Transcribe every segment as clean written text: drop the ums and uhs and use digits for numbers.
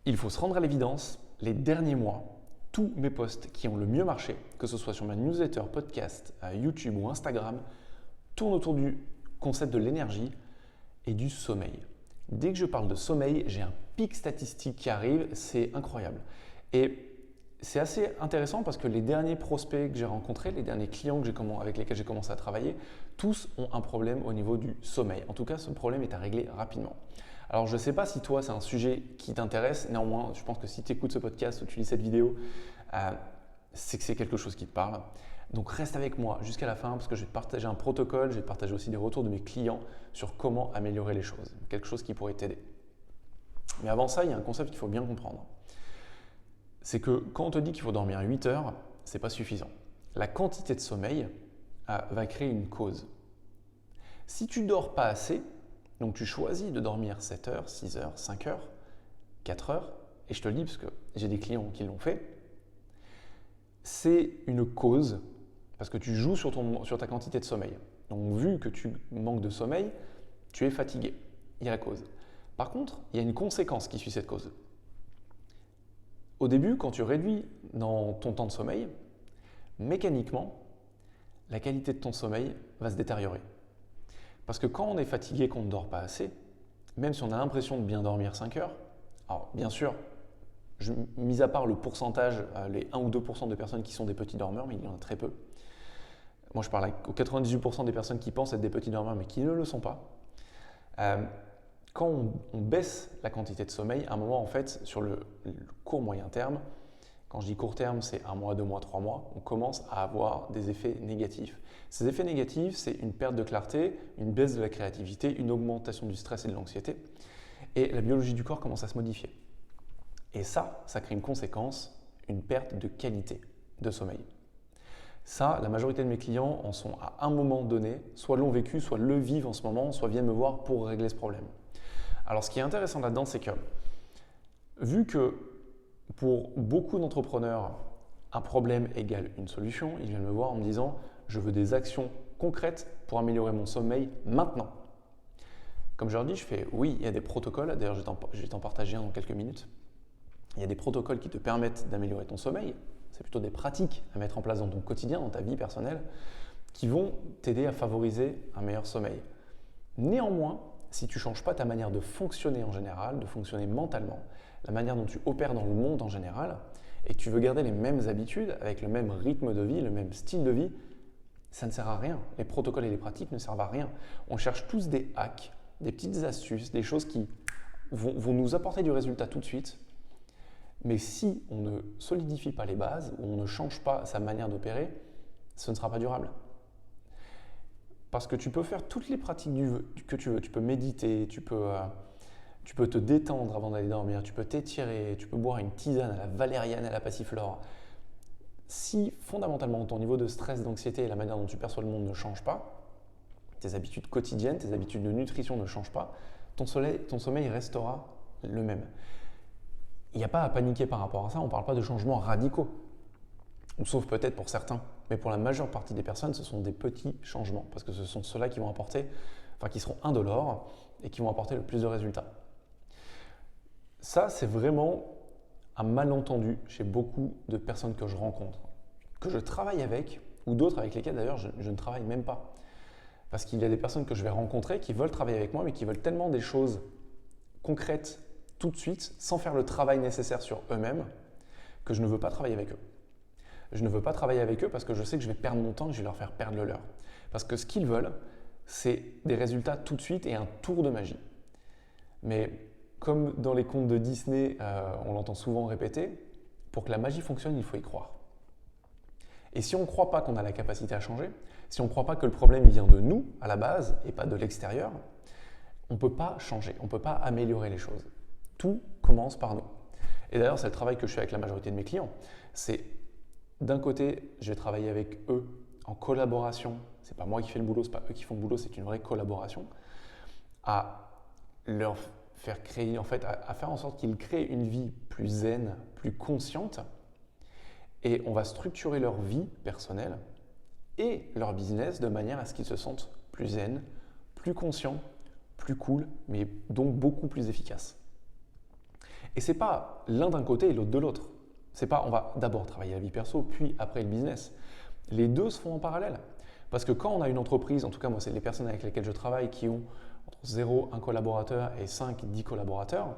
Il faut se rendre à l'évidence, les derniers mois, tous mes posts qui ont le mieux marché, que ce soit sur ma newsletter, podcast, YouTube ou Instagram, tournent autour du concept de l'énergie et du sommeil. Dès que je parle de sommeil, j'ai un pic statistique qui arrive, c'est incroyable. Et c'est assez intéressant parce que les derniers prospects que j'ai rencontrés, les derniers clients avec lesquels j'ai commencé à travailler, tous ont un problème au niveau du sommeil. En tout cas, ce problème est à régler rapidement. Alors, je ne sais pas si toi, c'est un sujet qui t'intéresse. Néanmoins, je pense que si tu écoutes ce podcast ou tu lis cette vidéo, c'est que c'est quelque chose qui te parle. Donc, reste avec moi jusqu'à la fin parce que je vais te partager un protocole, je vais te partager aussi des retours de mes clients sur comment améliorer les choses. Quelque chose qui pourrait t'aider. Mais avant ça, il y a un concept qu'il faut bien comprendre. C'est que quand on te dit qu'il faut dormir 8 heures, ce n'est pas suffisant. La quantité de sommeil va créer une cause. Si tu ne dors pas assez, donc tu choisis de dormir 7 heures, 6 heures, 5 heures, 4 heures, et je te le dis parce que j'ai des clients qui l'ont fait, c'est une cause parce que tu joues sur ta quantité de sommeil. Donc vu que tu manques de sommeil, tu es fatigué. Il y a la cause. Par contre, il y a une conséquence qui suit cette cause. Au début, quand tu réduis dans ton temps de sommeil, mécaniquement, la qualité de ton sommeil va se détériorer. Parce que quand on est fatigué, qu'on ne dort pas assez, même si on a l'impression de bien dormir 5 heures, alors bien sûr, mis à part le pourcentage, les 1 ou 2% de personnes qui sont des petits dormeurs, mais il y en a très peu. Moi, je parle aux 98% des personnes qui pensent être des petits dormeurs, mais qui ne le sont pas. Quand on baisse la quantité de sommeil, à un moment, en fait, sur le court moyen terme, quand je dis court terme, c'est 1 mois, 2 mois, 3 mois, on commence à avoir des effets négatifs. Ces effets négatifs, c'est une perte de clarté, une baisse de la créativité, une augmentation du stress et de l'anxiété. Et la biologie du corps commence à se modifier. Et ça crée une conséquence, une perte de qualité de sommeil. Ça, la majorité de mes clients en sont à un moment donné, soit l'ont vécu, soit le vivent en ce moment, soit viennent me voir pour régler ce problème. Alors, ce qui est intéressant là-dedans, c'est que vu que pour beaucoup d'entrepreneurs, un problème égale une solution, ils viennent me voir en me disant « je veux des actions concrètes pour améliorer mon sommeil maintenant ». Comme je leur dis, je fais « oui, il y a des protocoles », d'ailleurs je vais t'en partager un dans quelques minutes. Il y a des protocoles qui te permettent d'améliorer ton sommeil, c'est plutôt des pratiques à mettre en place dans ton quotidien, dans ta vie personnelle, qui vont t'aider à favoriser un meilleur sommeil. Néanmoins, si tu ne changes pas ta manière de fonctionner en général, de fonctionner mentalement, la manière dont tu opères dans le monde en général, et que tu veux garder les mêmes habitudes, avec le même rythme de vie, le même style de vie, ça ne sert à rien. Les protocoles et les pratiques ne servent à rien. On cherche tous des hacks, des petites astuces, des choses qui vont nous apporter du résultat tout de suite. Mais si on ne solidifie pas les bases, ou on ne change pas sa manière d'opérer, ce ne sera pas durable. Parce que tu peux faire toutes les pratiques que tu veux. Tu peux méditer, tu peux te détendre avant d'aller dormir, tu peux t'étirer, tu peux boire une tisane à la valériane et à la passiflore. Si fondamentalement ton niveau de stress, d'anxiété et la manière dont tu perçois le monde ne change pas, tes habitudes quotidiennes, tes habitudes de nutrition ne changent pas, ton sommeil restera le même. Il n'y a pas à paniquer par rapport à ça, on ne parle pas de changements radicaux. Sauf peut-être pour certains, mais pour la majeure partie des personnes, ce sont des petits changements, parce que ce sont ceux-là qui qui seront indolores et qui vont apporter le plus de résultats. Ça, c'est vraiment un malentendu chez beaucoup de personnes que je rencontre, que je travaille avec, ou d'autres avec lesquelles d'ailleurs je ne travaille même pas. Parce qu'il y a des personnes que je vais rencontrer qui veulent travailler avec moi, mais qui veulent tellement des choses concrètes tout de suite, sans faire le travail nécessaire sur eux-mêmes, que je ne veux pas travailler avec eux. Je ne veux pas travailler avec eux parce que je sais que je vais perdre mon temps et que je vais leur faire perdre le leur. Parce que ce qu'ils veulent, c'est des résultats tout de suite et un tour de magie. Mais comme dans les contes de Disney, on l'entend souvent répéter, pour que la magie fonctionne, il faut y croire. Et si on ne croit pas qu'on a la capacité à changer, si on ne croit pas que le problème vient de nous à la base et pas de l'extérieur, on ne peut pas changer, on ne peut pas améliorer les choses. Tout commence par nous. Et d'ailleurs, c'est le travail que je fais avec la majorité de mes clients. C'est d'un côté, je vais travailler avec eux en collaboration. Ce n'est pas moi qui fais le boulot, ce n'est pas eux qui font le boulot, c'est une vraie collaboration. À leur faire créer, à faire en sorte qu'ils créent une vie plus zen, plus consciente. Et on va structurer leur vie personnelle et leur business de manière à ce qu'ils se sentent plus zen, plus conscients, plus cool, mais donc beaucoup plus efficaces. Et ce n'est pas l'un d'un côté et l'autre de l'autre. C'est pas on va d'abord travailler la vie perso, puis après le business. Les deux se font en parallèle. Parce que quand on a une entreprise, en tout cas moi c'est les personnes avec lesquelles je travaille qui ont entre 0, 1 collaborateur et 5, 10 collaborateurs,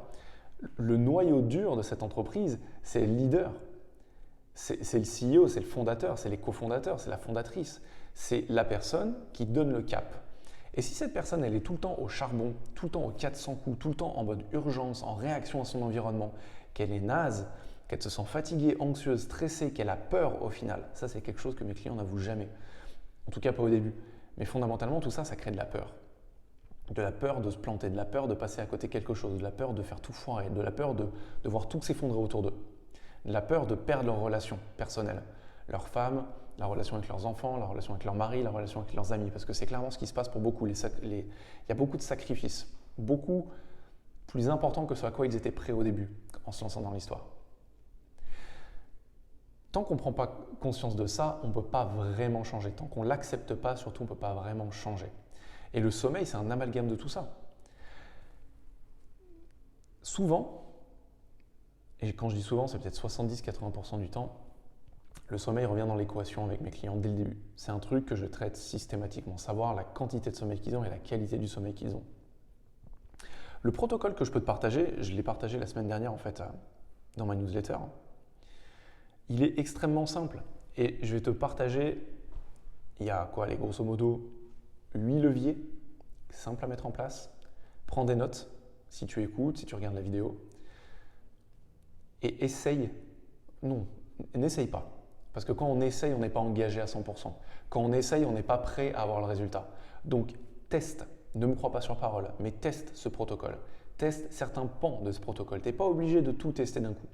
le noyau dur de cette entreprise, c'est le leader. C'est le CEO, c'est le fondateur, c'est les cofondateurs, c'est la fondatrice. C'est la personne qui donne le cap. Et si cette personne, elle est tout le temps au charbon, tout le temps aux 400 coups, tout le temps en mode urgence, en réaction à son environnement, qu'elle est naze, qu'elle se sent fatiguée, anxieuse, stressée, qu'elle a peur au final, ça c'est quelque chose que mes clients n'avouent jamais. En tout cas pas au début. Mais fondamentalement, tout ça, ça crée de la peur. De la peur de se planter, de la peur de passer à côté de quelque chose, de la peur de faire tout foirer, de la peur de voir tout s'effondrer autour d'eux, de la peur de perdre leurs relations personnelles, leurs femmes, la relation avec leurs enfants, la relation avec leur mari, la relation avec leurs amis, parce que c'est clairement ce qui se passe pour beaucoup. Il y a beaucoup de sacrifices, beaucoup plus importants que ce à quoi ils étaient prêts au début, en se lançant dans l'histoire. Tant qu'on ne prend pas conscience de ça, on ne peut pas vraiment changer. Tant qu'on ne l'accepte pas, surtout, on ne peut pas vraiment changer. Et le sommeil, c'est un amalgame de tout ça. Souvent, et quand je dis souvent, c'est peut-être 70-80% du temps, le sommeil revient dans l'équation avec mes clients dès le début. C'est un truc que je traite systématiquement, savoir la quantité de sommeil qu'ils ont et la qualité du sommeil qu'ils ont. Le protocole que je peux te partager, je l'ai partagé la semaine dernière en fait dans ma newsletter. Il est extrêmement simple et je vais te partager, il y a quoi, les grosso modo 8 leviers simples à mettre en place. Prends des notes si tu écoutes, si tu regardes la vidéo et essaye, non, n'essaye pas. Parce que quand on essaye, on n'est pas engagé à 100%. Quand on essaye, on n'est pas prêt à avoir le résultat. Donc teste, ne me crois pas sur parole, mais teste ce protocole. Teste certains pans de ce protocole. Tu n'es pas obligé de tout tester d'un coup.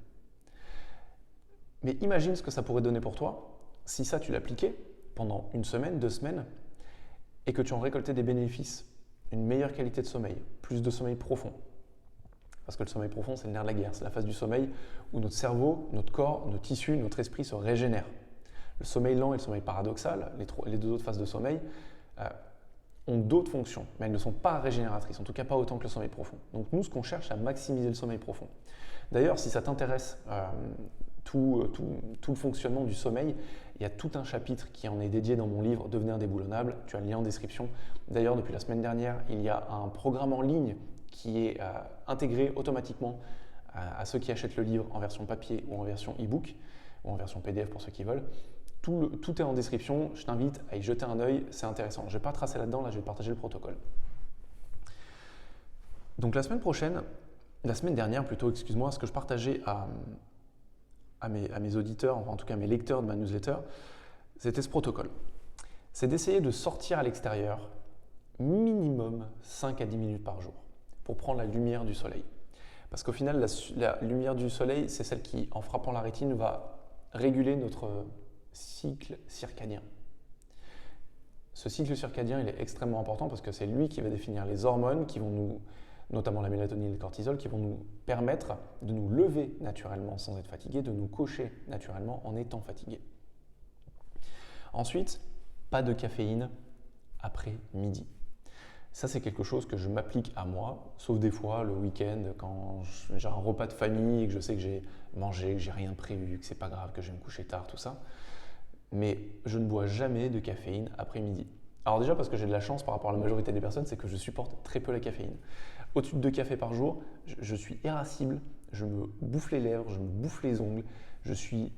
Mais imagine ce que ça pourrait donner pour toi si ça tu l'appliquais pendant 1 semaine, 2 semaines et que tu en récoltais des bénéfices, une meilleure qualité de sommeil, plus de sommeil profond. Parce que le sommeil profond, c'est le nerf de la guerre, c'est la phase du sommeil où notre cerveau, notre corps, nos tissus, notre esprit se régénèrent. Le sommeil lent et le sommeil paradoxal, les deux autres phases de sommeil, ont d'autres fonctions, mais elles ne sont pas régénératrices, en tout cas pas autant que le sommeil profond. Donc nous, ce qu'on cherche, c'est à maximiser le sommeil profond. D'ailleurs, si ça t'intéresse, tout le fonctionnement du sommeil, il y a tout un chapitre qui en est dédié dans mon livre « Devenez indéboulonnable ». Tu as le lien en description. D'ailleurs, depuis la semaine dernière, il y a un programme en ligne qui est intégré automatiquement à ceux qui achètent le livre en version papier ou en version e-book ou en version PDF pour ceux qui veulent. Tout est en description, je t'invite à y jeter un œil, c'est intéressant. Je ne vais pas tracer là-dedans, là je vais te partager le protocole. Donc la semaine dernière plutôt, excuse-moi, ce que je partageais à mes auditeurs, enfin en tout cas à mes lecteurs de ma newsletter, c'était ce protocole. C'est d'essayer de sortir à l'extérieur minimum 5 à 10 minutes par jour pour prendre la lumière du soleil. Parce qu'au final, la lumière du soleil, c'est celle qui, en frappant la rétine, va réguler notre cycle circadien. Ce cycle circadien, il est extrêmement important parce que c'est lui qui va définir les hormones qui vont nous, notamment la mélatonine et le cortisol, qui vont nous permettre de nous lever naturellement sans être fatigué, de nous coucher naturellement en étant fatigué. Ensuite, pas de caféine après midi. Ça, c'est quelque chose que je m'applique à moi, sauf des fois le week-end quand j'ai un repas de famille et que je sais que j'ai mangé, que j'ai rien prévu, que c'est pas grave, que je vais me coucher tard, tout ça. Mais je ne bois jamais de caféine après midi. Alors déjà parce que j'ai de la chance par rapport à la majorité des personnes, c'est que je supporte très peu la caféine. Au-dessus de 2 cafés par jour, je suis irascible, je me bouffe les lèvres, je me bouffe les ongles, je suis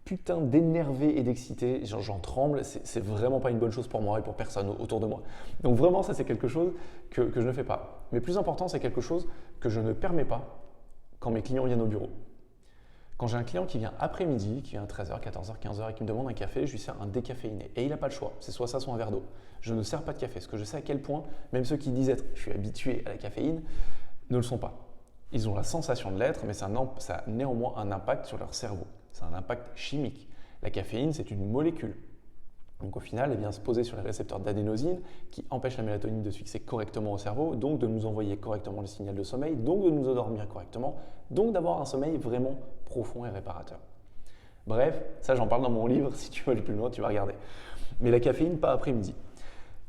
putain d'énervé et d'excité, j'en tremble, c'est vraiment pas une bonne chose pour moi et pour personne autour de moi. Donc vraiment ça c'est quelque chose que je ne fais pas. Mais plus important c'est quelque chose que je ne permets pas quand mes clients viennent au bureau. Quand j'ai un client qui vient après-midi, qui vient à 13h, 14h, 15h et qui me demande un café, je lui sers un décaféiné. Et il n'a pas le choix, c'est soit ça, soit un verre d'eau. Je ne sers pas de café, parce que je sais à quel point, même ceux qui disent être « je suis habitué à la caféine », ne le sont pas. Ils ont la sensation de l'être, mais ça a néanmoins un impact sur leur cerveau. C'est un impact chimique. La caféine, c'est une molécule. Donc au final, elle vient se poser sur les récepteurs d'adénosine qui empêchent la mélatonine de se fixer correctement au cerveau, donc de nous envoyer correctement le signal de sommeil, donc de nous endormir correctement, donc d'avoir un sommeil vraiment profond et réparateur. Bref, ça j'en parle dans mon livre, si tu veux aller plus loin, tu vas regarder. Mais la caféine, pas après-midi.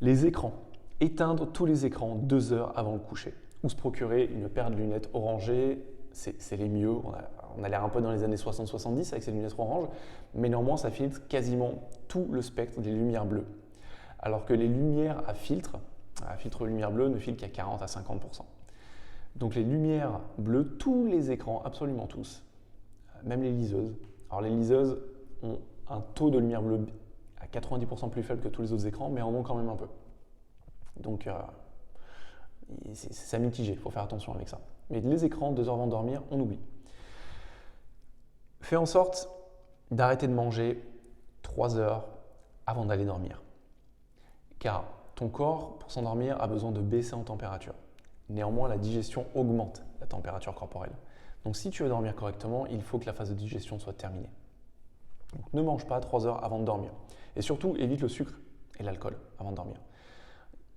Les écrans. Éteindre tous les écrans 2 heures avant le coucher. Ou se procurer une paire de lunettes orangées, c'est les mieux. On a l'air un peu dans les années 60-70 avec ces lunettes orange, mais néanmoins, ça filtre quasiment tout le spectre des lumières bleues. Alors que les lumières à filtre lumière bleue, ne filtrent qu'à 40 à 50%. Donc les lumières bleues, tous les écrans, absolument tous, même les liseuses. Alors les liseuses ont un taux de lumière bleue à 90% plus faible que tous les autres écrans, mais en ont quand même un peu. Donc c'est mitigé, il faut faire attention avec ça. Mais les écrans, 2 heures avant de dormir, on oublie. Fais en sorte d'arrêter de manger 3 heures avant d'aller dormir. Car ton corps, pour s'endormir, a besoin de baisser en température. Néanmoins, la digestion augmente la température corporelle. Donc si tu veux dormir correctement, il faut que la phase de digestion soit terminée. Donc, ne mange pas 3 heures avant de dormir. Et surtout, évite le sucre et l'alcool avant de dormir.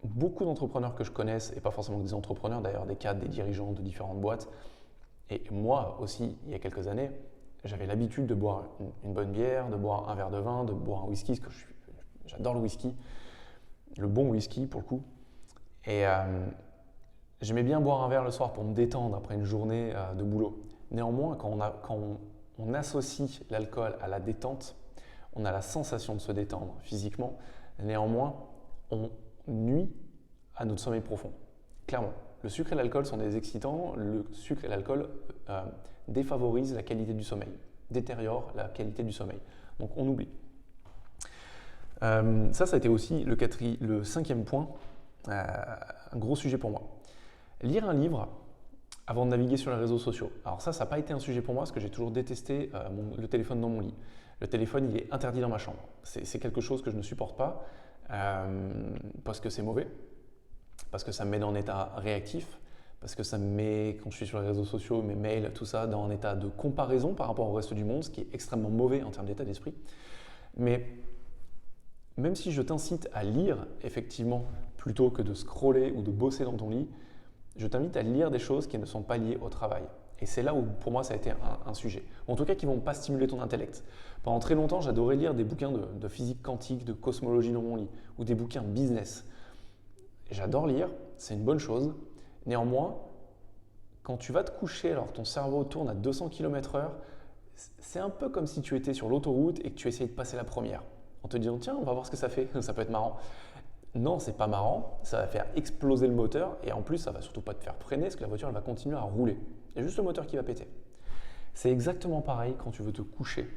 Beaucoup d'entrepreneurs que je connaisse, et pas forcément des entrepreneurs, d'ailleurs des cadres, des dirigeants de différentes boîtes, et moi aussi, il y a quelques années, j'avais l'habitude de boire une bonne bière, de boire un verre de vin, de boire un whisky, parce que j'adore le whisky, le bon whisky pour le coup. Et j'aimais bien boire un verre le soir pour me détendre après une journée de boulot. Néanmoins, quand on associe l'alcool à la détente, on a la sensation de se détendre physiquement. Néanmoins, on nuit à notre sommeil profond. Clairement, le sucre et l'alcool sont des excitants. Le sucre et l'alcool défavorisent la qualité du sommeil, détériorent la qualité du sommeil. Donc on oublie. Ça a été aussi le 5e point, un gros sujet pour moi. Lire un livre avant de naviguer sur les réseaux sociaux. Alors ça n'a pas été un sujet pour moi parce que j'ai toujours détesté le téléphone dans mon lit. Le téléphone, il est interdit dans ma chambre. C'est quelque chose que je ne supporte pas parce que c'est mauvais, parce que ça me met dans un état réactif, parce que ça me met, quand je suis sur les réseaux sociaux, mes mails, tout ça, dans un état de comparaison par rapport au reste du monde, ce qui est extrêmement mauvais en termes d'état d'esprit. Mais même si je t'incite à lire, effectivement, plutôt que de scroller ou de bosser dans ton lit, je t'invite à lire des choses qui ne sont pas liées au travail. Et c'est là où, pour moi, ça a été un sujet. En tout cas, qui ne vont pas stimuler ton intellect. Pendant très longtemps, j'adorais lire des bouquins de physique quantique, de cosmologie dans mon lit, ou des bouquins business. J'adore lire, c'est une bonne chose. Néanmoins, quand tu vas te coucher alors que ton cerveau tourne à 200 km/h, c'est un peu comme si tu étais sur l'autoroute et que tu essayais de passer la première. En te disant, tiens, on va voir ce que ça fait, ça peut être marrant. Non, c'est pas marrant, ça va faire exploser le moteur et en plus, ça va surtout pas te faire freiner parce que la voiture elle va continuer à rouler. Il y a juste le moteur qui va péter. C'est exactement pareil quand tu veux te coucher,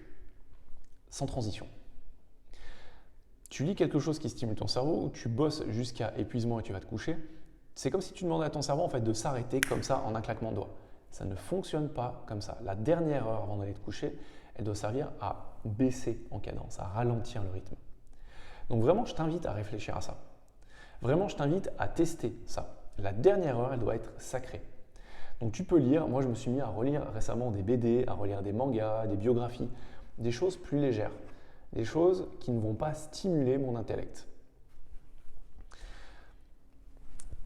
sans transition. Tu lis quelque chose qui stimule ton cerveau, ou tu bosses jusqu'à épuisement et tu vas te coucher. C'est comme si tu demandais à ton cerveau en fait, de s'arrêter comme ça en un claquement de doigts. Ça ne fonctionne pas comme ça. La dernière heure avant d'aller te coucher, elle doit servir à baisser en cadence, à ralentir le rythme. Donc vraiment, je t'invite à réfléchir à ça. Vraiment, je t'invite à tester ça. La dernière heure, elle doit être sacrée. Donc tu peux lire, moi je me suis mis à relire récemment des BD, à relire des mangas, des biographies, des choses plus légères, des choses qui ne vont pas stimuler mon intellect.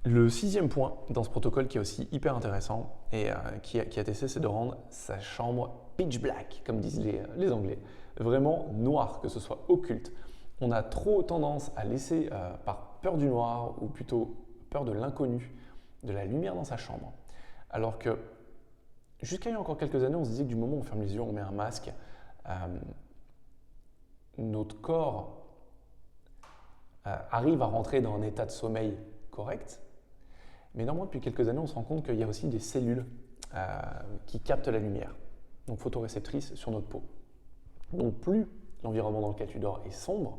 Le 6e point dans ce protocole qui est aussi hyper intéressant et qui a testé, c'est de rendre sa chambre pitch black, comme disent les Anglais, vraiment noir, que ce soit occulte. On a trop tendance à laisser, par peur du noir ou plutôt peur de l'inconnu, de la lumière dans sa chambre. Alors que jusqu'à il y a encore quelques années, on se disait que du moment où on ferme les yeux, on met un masque, notre corps arrive à rentrer dans un état de sommeil correct. Mais néanmoins, depuis quelques années, on se rend compte qu'il y a aussi des cellules qui captent la lumière, donc photoréceptrices sur notre peau. Donc plus l'environnement dans lequel tu dors est sombre,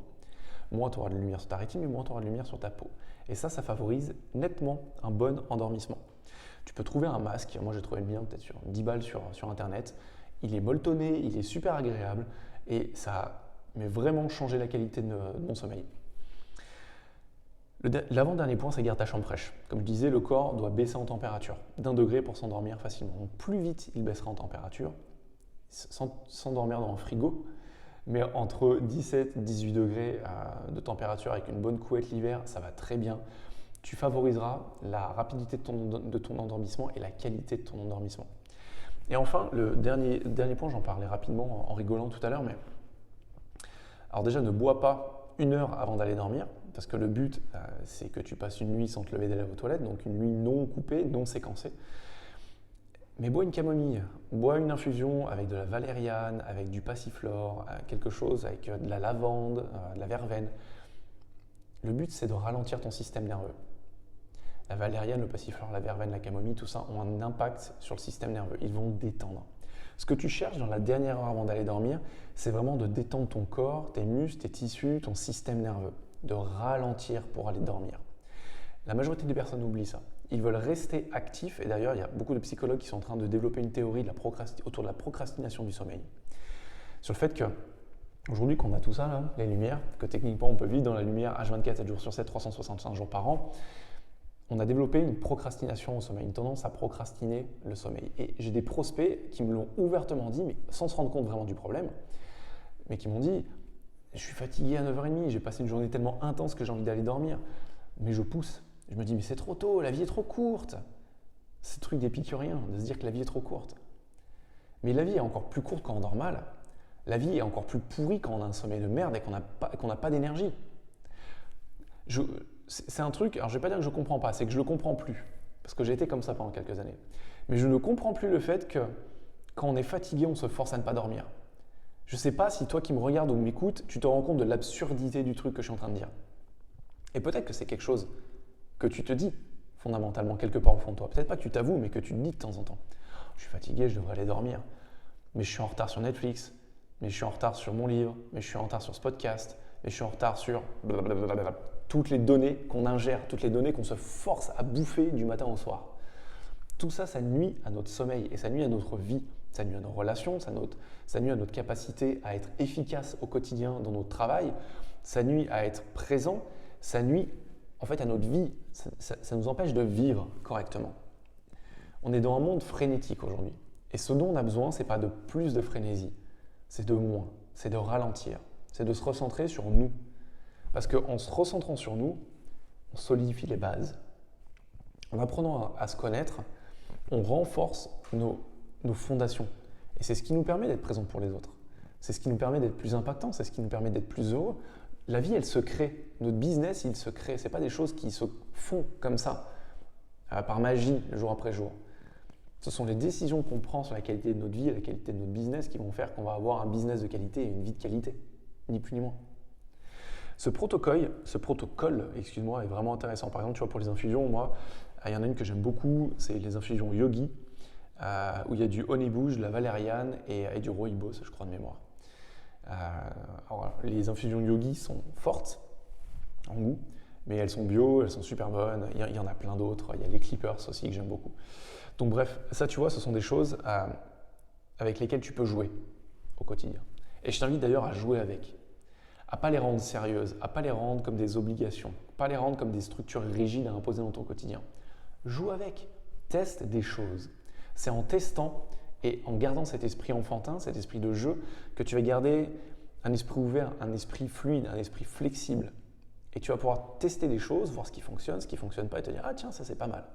moins tu auras de lumière sur ta rétine, mais moins tu auras de lumière sur ta peau. Et ça favorise nettement un bon endormissement. Tu peux trouver un masque, moi j'ai trouvé le mien peut-être sur 10 balles sur internet. Il est molletonné, il est super agréable et ça a vraiment changé la qualité de mon sommeil. L'avant-dernier point, c'est garde ta chambre fraîche. Comme je disais, le corps doit baisser en température d'1 degré pour s'endormir facilement. Donc plus vite il baissera en température, sans s'endormir dans un frigo, mais entre 17 et 18 degrés de température avec une bonne couette l'hiver, ça va très bien. Tu favoriseras la rapidité de ton endormissement et la qualité de ton endormissement. Et enfin, le dernier point, j'en parlais rapidement en rigolant tout à l'heure, mais alors déjà ne bois pas 1 heure avant d'aller dormir, parce que le but c'est que tu passes une nuit sans te lever d'aller aux toilettes, donc une nuit non coupée, non séquencée. Mais bois une camomille, bois une infusion avec de la valériane, avec du passiflore, quelque chose avec de la lavande, de la verveine. Le but, c'est de ralentir ton système nerveux. La valériane, le passiflore, la verveine, la camomille, tout ça ont un impact sur le système nerveux. Ils vont détendre. Ce que tu cherches dans la dernière heure avant d'aller dormir, c'est vraiment de détendre ton corps, tes muscles, tes tissus, ton système nerveux, de ralentir pour aller dormir. La majorité des personnes oublient ça. Ils veulent rester actifs et d'ailleurs, il y a beaucoup de psychologues qui sont en train de développer une théorie autour de la procrastination du sommeil. Sur le fait que aujourd'hui, quand on a tout ça, là, les lumières, que techniquement on peut vivre dans la lumière H24, 7 jours sur 7, 365 jours par an, on a développé une procrastination au sommeil, une tendance à procrastiner le sommeil. Et j'ai des prospects qui me l'ont ouvertement dit, mais sans se rendre compte vraiment du problème, mais qui m'ont dit « Je suis fatigué à 9h30, j'ai passé une journée tellement intense que j'ai envie d'aller dormir, mais je pousse. » Je me dis « Mais c'est trop tôt, la vie est trop courte. » C'est le truc d'épicurien, de se dire que la vie est trop courte. Mais la vie est encore plus courte quand on dort mal. La vie est encore plus pourrie quand on a un sommeil de merde et qu'on n'a pas d'énergie. C'est un truc, alors je ne vais pas dire que je ne comprends pas, c'est que je ne le comprends plus. Parce que j'ai été comme ça pendant quelques années. Mais je ne comprends plus le fait que quand on est fatigué, on se force à ne pas dormir. Je ne sais pas si toi qui me regardes ou m'écoutes, tu te rends compte de l'absurdité du truc que je suis en train de dire. Et peut-être que c'est quelque chose que tu te dis fondamentalement quelque part au fond de toi. Peut-être pas que tu t'avoues, mais que tu te dis de temps en temps. Je suis fatigué, je devrais aller dormir. Mais je suis en retard sur Netflix. Mais je suis en retard sur mon livre. Mais je suis en retard sur ce podcast. Mais je suis en retard sur blablabla. Toutes les données qu'on ingère, toutes les données qu'on se force à bouffer du matin au soir. Tout ça, ça nuit à notre sommeil et ça nuit à notre vie. Ça nuit à nos relations, ça nuit à notre capacité à être efficace au quotidien dans notre travail. Ça nuit à être présent. Ça nuit en fait à notre vie. Ça nous empêche de vivre correctement. On est dans un monde frénétique aujourd'hui. Et ce dont on a besoin, ce n'est pas de plus de frénésie. C'est de moins. C'est de ralentir. C'est de se recentrer sur nous. Parce qu'en se recentrant sur nous, on solidifie les bases. En apprenant à se connaître, on renforce nos fondations. Et c'est ce qui nous permet d'être présent pour les autres. C'est ce qui nous permet d'être plus impactant, c'est ce qui nous permet d'être plus heureux. La vie, elle se crée. Notre business, il se crée. Ce n'est pas des choses qui se font comme ça, par magie, jour après jour. Ce sont les décisions qu'on prend sur la qualité de notre vie et la qualité de notre business qui vont faire qu'on va avoir un business de qualité et une vie de qualité, ni plus ni moins. Ce protocole, est vraiment intéressant. Par exemple, tu vois, pour les infusions, moi, il y en a une que j'aime beaucoup, c'est les infusions Yogi, où il y a du honey-bouge, de la valériane et du rooibos, je crois de mémoire. Alors, les infusions Yogi sont fortes en goût, mais elles sont bio, elles sont super bonnes. Il y en a plein d'autres. Il y a les Clippers aussi que j'aime beaucoup. Donc bref, ça, tu vois, ce sont des choses avec lesquelles tu peux jouer au quotidien. Et je t'invite d'ailleurs à jouer avec. À ne pas les rendre sérieuses, à ne pas les rendre comme des obligations, pas les rendre comme des structures rigides à imposer dans ton quotidien. Joue avec, teste des choses. C'est en testant et en gardant cet esprit enfantin, cet esprit de jeu, que tu vas garder un esprit ouvert, un esprit fluide, un esprit flexible. Et tu vas pouvoir tester des choses, voir ce qui fonctionne pas et te dire « Ah tiens, ça c'est pas mal ».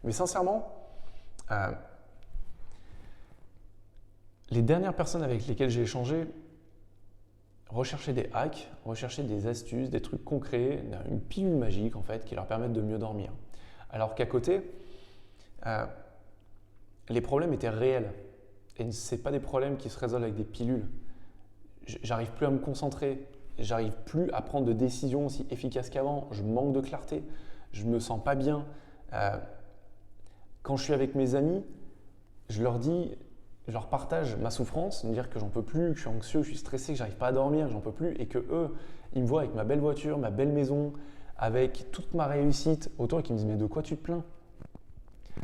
Mais sincèrement, les dernières personnes avec lesquelles j'ai échangé, rechercher des hacks, rechercher des astuces, des trucs concrets, une pilule magique en fait qui leur permettent de mieux dormir. Alors qu'à côté, les problèmes étaient réels. Et ce n'est pas des problèmes qui se résolvent avec des pilules. J'arrive plus à me concentrer, j'arrive plus à prendre de décisions aussi efficaces qu'avant, je manque de clarté, je me sens pas bien. Quand je suis avec mes amis, je leur partage ma souffrance, me dire que j'en peux plus, que je suis anxieux, que je suis stressé, que j'arrive pas à dormir, que j'en peux plus, et que eux, ils me voient avec ma belle voiture, ma belle maison, avec toute ma réussite autour et qu'ils me disent « Mais de quoi tu te plains ?»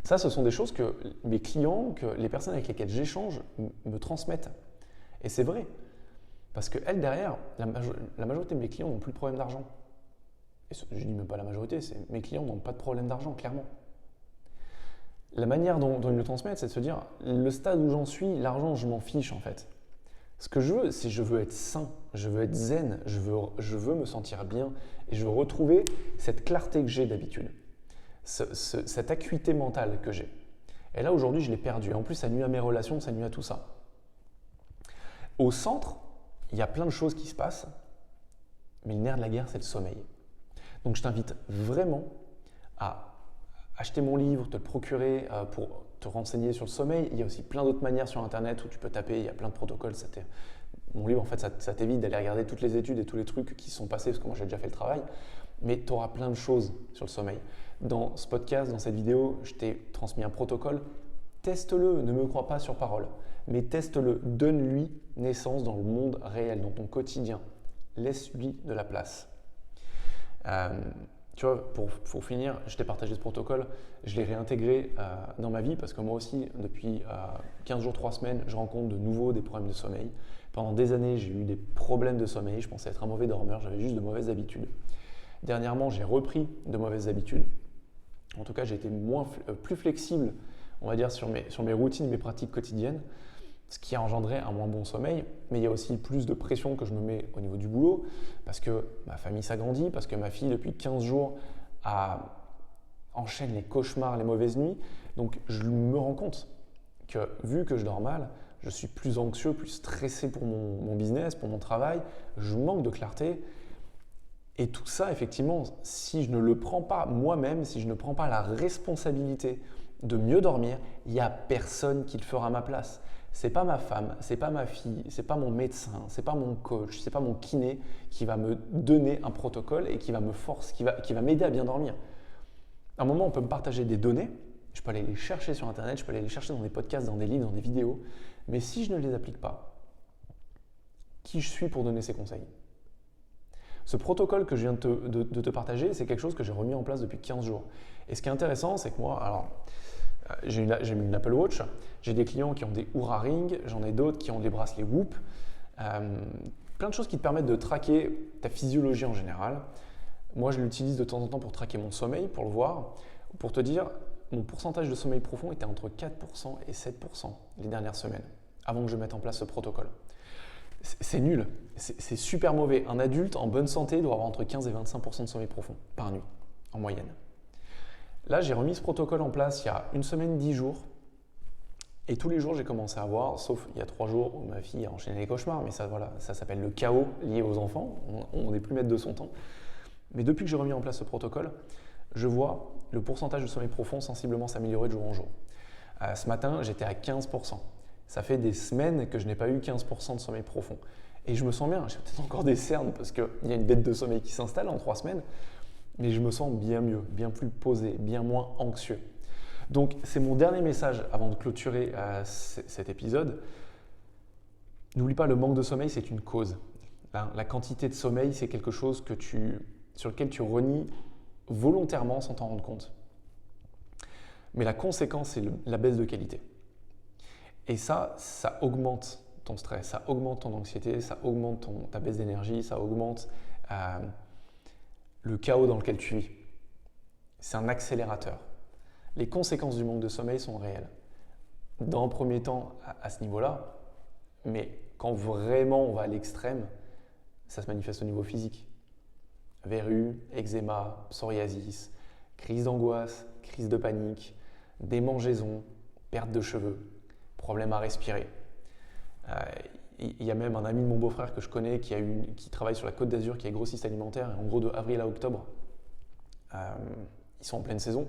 Ça, ce sont des choses que mes clients, que les personnes avec lesquelles j'échange me transmettent. Et c'est vrai, parce qu'elles, derrière, la majorité de mes clients n'ont plus de problème d'argent. Et je dis même pas la majorité, mes clients n'ont pas de problème d'argent, clairement. La manière dont ils me le transmettent, c'est de se dire, le stade où j'en suis, l'argent, je m'en fiche en fait. Ce que je veux, c'est je veux être sain, je veux être zen, je veux me sentir bien et je veux retrouver cette clarté que j'ai d'habitude, cette acuité mentale que j'ai. Et là, aujourd'hui, je l'ai perdue. En plus, ça nuit à mes relations, ça nuit à tout ça. Au centre, il y a plein de choses qui se passent, mais le nerf de la guerre, c'est le sommeil. Donc, je t'invite vraiment à acheter mon livre, te le procurer pour te renseigner sur le sommeil. Il y a aussi plein d'autres manières sur Internet où tu peux taper, il y a plein de protocoles. Mon livre, en fait, ça t'évite d'aller regarder toutes les études et tous les trucs qui se sont passés, parce que moi, j'ai déjà fait le travail. Mais tu auras plein de choses sur le sommeil. Dans ce podcast, dans cette vidéo, je t'ai transmis un protocole. Teste-le, ne me crois pas sur parole, mais teste-le. Donne-lui naissance dans le monde réel, dans ton quotidien. Laisse-lui de la place. Tu vois, pour finir, je t'ai partagé ce protocole, je l'ai réintégré dans ma vie parce que moi aussi, depuis 15 jours, 3 semaines, je rencontre de nouveau des problèmes de sommeil. Pendant des années, j'ai eu des problèmes de sommeil, je pensais être un mauvais dormeur, j'avais juste de mauvaises habitudes. Dernièrement, j'ai repris de mauvaises habitudes. En tout cas, j'ai été plus flexible, on va dire, sur mes routines, mes pratiques quotidiennes, ce qui a engendré un moins bon sommeil. Mais il y a aussi plus de pression que je me mets au niveau du boulot, parce que ma famille s'agrandit, parce que ma fille, depuis 15 jours, enchaîne les cauchemars, les mauvaises nuits. Donc, je me rends compte que, vu que je dors mal, je suis plus anxieux, plus stressé pour mon business, pour mon travail, je manque de clarté. Et tout ça, effectivement, si je ne le prends pas moi-même, si je ne prends pas la responsabilité de mieux dormir, il n'y a personne qui le fera à ma place. C'est pas ma femme, c'est pas ma fille, c'est pas mon médecin, c'est pas mon coach, c'est pas mon kiné qui va me donner un protocole et qui va me forcer, qui va m'aider à bien dormir. À un moment, on peut me partager des données, je peux aller les chercher sur Internet, je peux aller les chercher dans des podcasts, dans des livres, dans des vidéos, mais si je ne les applique pas, qui je suis pour donner ces conseils ? Ce protocole que je viens de te partager, c'est quelque chose que j'ai remis en place depuis 15 jours. Et ce qui est intéressant, c'est que moi, alors, j'ai une Apple Watch, j'ai des clients qui ont des Oura Ring, j'en ai d'autres qui ont des bracelets Whoop, plein de choses qui te permettent de traquer ta physiologie en général. Moi, je l'utilise de temps en temps pour traquer mon sommeil, pour le voir, pour te dire, mon pourcentage de sommeil profond était entre 4% et 7% les dernières semaines, avant que je mette en place ce protocole. C'est nul, c'est super mauvais. Un adulte en bonne santé doit avoir entre 15 et 25% de sommeil profond par nuit, en moyenne. Là, j'ai remis ce protocole en place il y a une semaine, 10 jours. Et tous les jours, j'ai commencé à voir, sauf il y a 3 jours où ma fille a enchaîné les cauchemars, mais ça, voilà, ça s'appelle le chaos lié aux enfants. On n'est plus maître de son temps. Mais depuis que j'ai remis en place ce protocole, je vois le pourcentage de sommeil profond sensiblement s'améliorer de jour en jour. Ce matin, j'étais à 15%. Ça fait des semaines que je n'ai pas eu 15% de sommeil profond. Et je me sens bien, j'ai peut-être encore des cernes parce qu'il y a une dette de sommeil qui s'installe en 3 semaines, mais je me sens bien mieux, bien plus posé, bien moins anxieux. Donc, c'est mon dernier message avant de clôturer cet épisode. N'oublie pas, le manque de sommeil, c'est une cause. La quantité de sommeil, c'est quelque chose sur lequel tu renies volontairement sans t'en rendre compte. Mais la conséquence, c'est la baisse de qualité. Et ça augmente ton stress, ça augmente ton anxiété, ça augmente ta baisse d'énergie, ça augmente le chaos dans lequel tu vis. C'est un accélérateur. Les conséquences du manque de sommeil sont réelles. Dans un premier temps, à ce niveau-là, mais quand vraiment on va à l'extrême, ça se manifeste au niveau physique. Verrues, eczéma, psoriasis, crise d'angoisse, crise de panique, démangeaisons, perte de cheveux, problème à respirer. Il y a même un ami de mon beau-frère que je connais qui travaille sur la Côte d'Azur, qui est grossiste alimentaire, et en gros de avril à octobre, ils sont en pleine saison.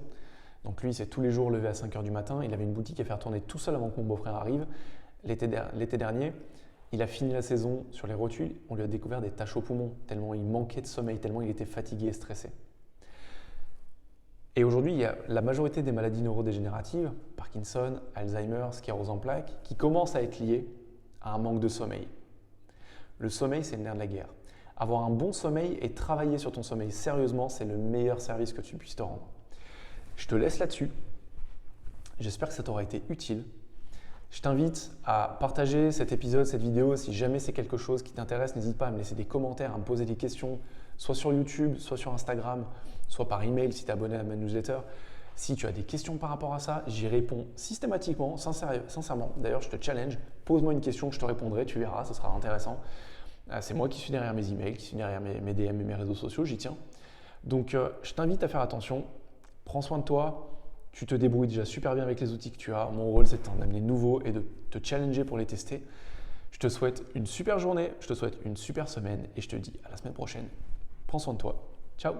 Donc lui, il s'est tous les jours levé à 5h du matin, il avait une boutique à faire tourner tout seul avant que mon beau-frère arrive. L'été dernier, il a fini la saison sur les rotules, on lui a découvert des taches aux poumons, tellement il manquait de sommeil, tellement il était fatigué et stressé. Et aujourd'hui, il y a la majorité des maladies neurodégénératives, Parkinson, Alzheimer, sclérose en plaques, qui commencent à être liées à un manque de sommeil. Le sommeil, c'est le nerf de la guerre. Avoir un bon sommeil et travailler sur ton sommeil sérieusement, c'est le meilleur service que tu puisses te rendre. Je te laisse là-dessus. J'espère que ça t'aura été utile. Je t'invite à partager cet épisode, cette vidéo. Si jamais c'est quelque chose qui t'intéresse, n'hésite pas à me laisser des commentaires, à me poser des questions, soit sur YouTube, soit sur Instagram, soit par email si tu es abonné à ma newsletter. Si tu as des questions par rapport à ça, j'y réponds systématiquement, sincèrement. D'ailleurs, je te challenge, pose-moi une question, je te répondrai, tu verras, ce sera intéressant. C'est moi qui suis derrière mes emails, qui suis derrière mes DM et mes réseaux sociaux, j'y tiens. Donc, je t'invite à faire attention, prends soin de toi, tu te débrouilles déjà super bien avec les outils que tu as. Mon rôle, c'est de t'en amener de nouveaux et de te challenger pour les tester. Je te souhaite une super journée, je te souhaite une super semaine et je te dis à la semaine prochaine. Prends soin de toi. Ciao!